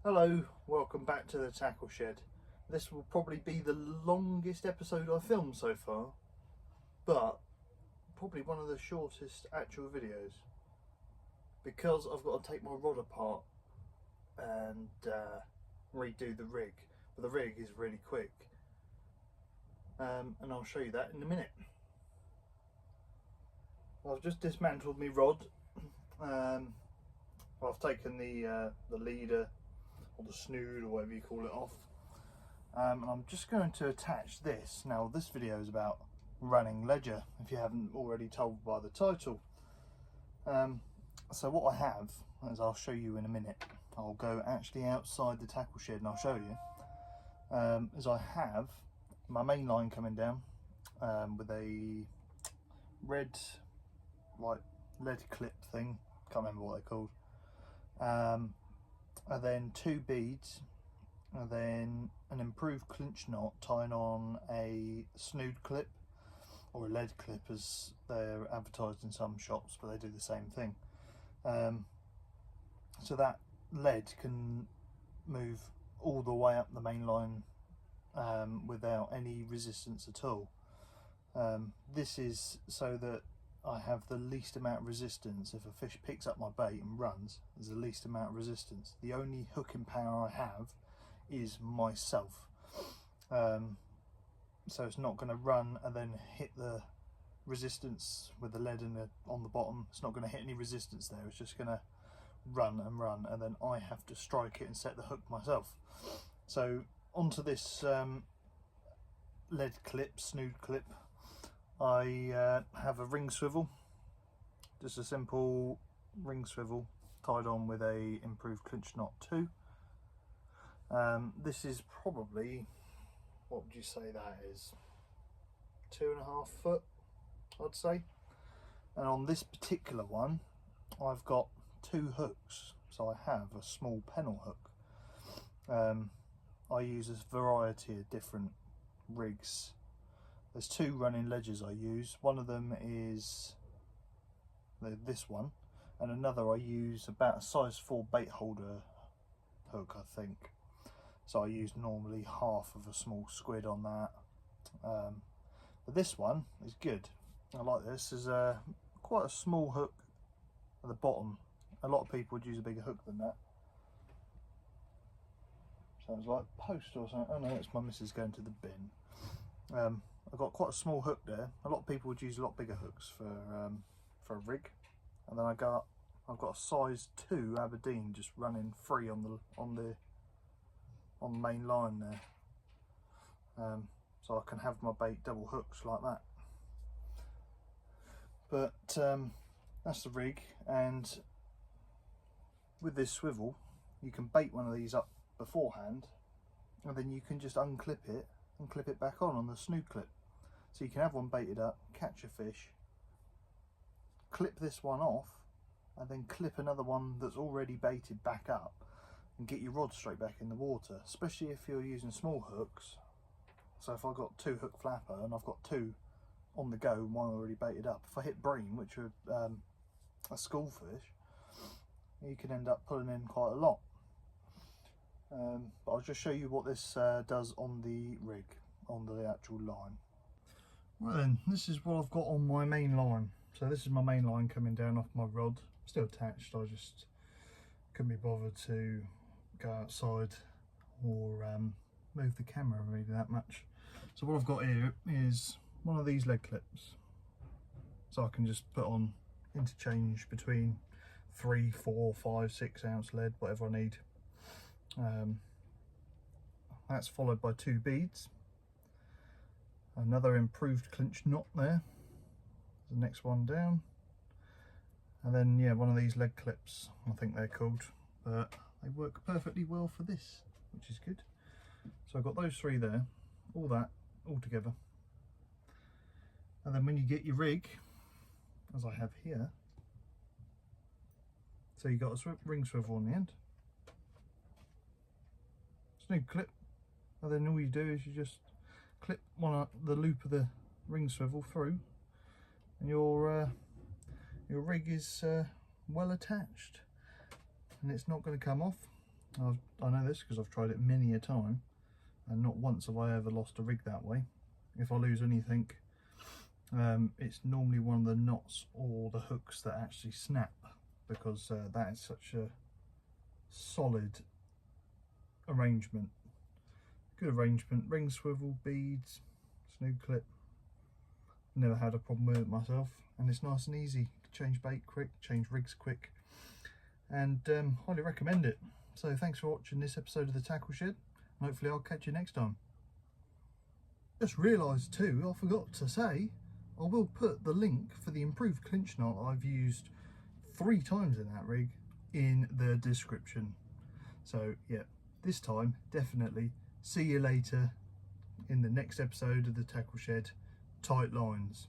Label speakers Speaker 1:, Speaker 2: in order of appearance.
Speaker 1: Hello, welcome back to the Tackle Shed. This will probably be the longest episode I've filmed so far, but probably one of the shortest actual videos, because I've got to take my rod apart and redo the rig. But the rig is really quick, and I'll show you that in a minute. I've just dismantled my rod. I've taken the leader or the snood or whatever you call it off, and I'm just going to attach this. Now this video is about running ledger, if you haven't already told by the title. So what I have, as I'll show you in a minute, I'll go actually outside the tackle shed and I'll show you, is I have my main line coming down with a red like lead clip thing, can't remember what they're called, and then 2 beads, and then an improved clinch knot tying on a snood clip or a lead clip as they're advertised in some shops, but they do the same thing. So that lead can move all the way up the main line without any resistance at all. This is so that I have the least amount of resistance. If a fish picks up my bait and runs, there's the least amount of resistance. The only hooking power I have is myself. So it's not going to run and then hit the resistance with the lead on the bottom. It's not going to hit any resistance there. It's just going to run, and then I have to strike it and set the hook myself. So onto this lead clip, snood clip, I have a ring swivel, just a simple ring swivel tied on with a improved clinch knot too. This is probably, what would you say that is, 2.5 foot, I'd say. And on this particular one I've got 2 hooks, so I have a small pennel hook. I use a variety of different rigs. There's 2 running ledgers I use. One of them is this one, and another I use about a size 4 bait holder hook, I think. So I use normally half of a small squid on that. But this one is good. I like this. There's quite a small hook at the bottom. A lot of people would use a bigger hook than that. Sounds like post or something. Oh no, it's my missus going to the bin. I've got quite a small hook there. A lot of people would use a lot bigger hooks for a rig. And then I've got a size 2 Aberdeen just running free on the main line there. So I can have my bait double hooks like that. But that's the rig, and with this swivel you can bait one of these up beforehand, and then you can just unclip it and clip it back on the snood clip. So you can have one baited up, catch a fish, clip this one off, and then clip another one that's already baited back up and get your rod straight back in the water, especially if you're using small hooks. So if I've got 2 hook flapper and I've got 2 on the go and one already baited up, if I hit bream, which are a school fish, you can end up pulling in quite a lot. But I'll just show you what this does on the rig, on the actual line. Right then, this is what I've got on my main line. So this is my main line coming down off my rod, still attached. I just couldn't be bothered to go outside or move the camera really that much. So what I've got here is one of these lead clips, so I can just put on interchange between 3, 4, 5, 6 ounce lead, whatever I need. That's followed by 2 beads, another improved clinch knot there, the next one down, and then yeah, one of these lead clips, I think they're called, but they work perfectly well for this, which is good. So I've got those 3 there, all that all together. And then when you get your rig, as I have here, so you've got a ring swivel on the end, snood clip, and then all you do is you just clip the loop of the ring swivel through, and your rig is well attached, and it's not going to come off. I know this because I've tried it many a time, and not once have I ever lost a rig that way. If I lose anything, it's normally one of the knots or the hooks that actually snap, because that is such a solid arrangement. Good arrangement. Ring swivel, beads, snood clip. Never had a problem with it myself, and it's nice and easy to change bait quick, change rigs quick, and highly recommend it. So thanks for watching this episode of the Tackle Shed, and hopefully I'll catch you next time. Just realised too, I forgot to say, I will put the link for the improved clinch knot I've used 3 times in that rig in the description. So yeah, this time definitely. See you later in the next episode of the Tackle Shed. Tight lines.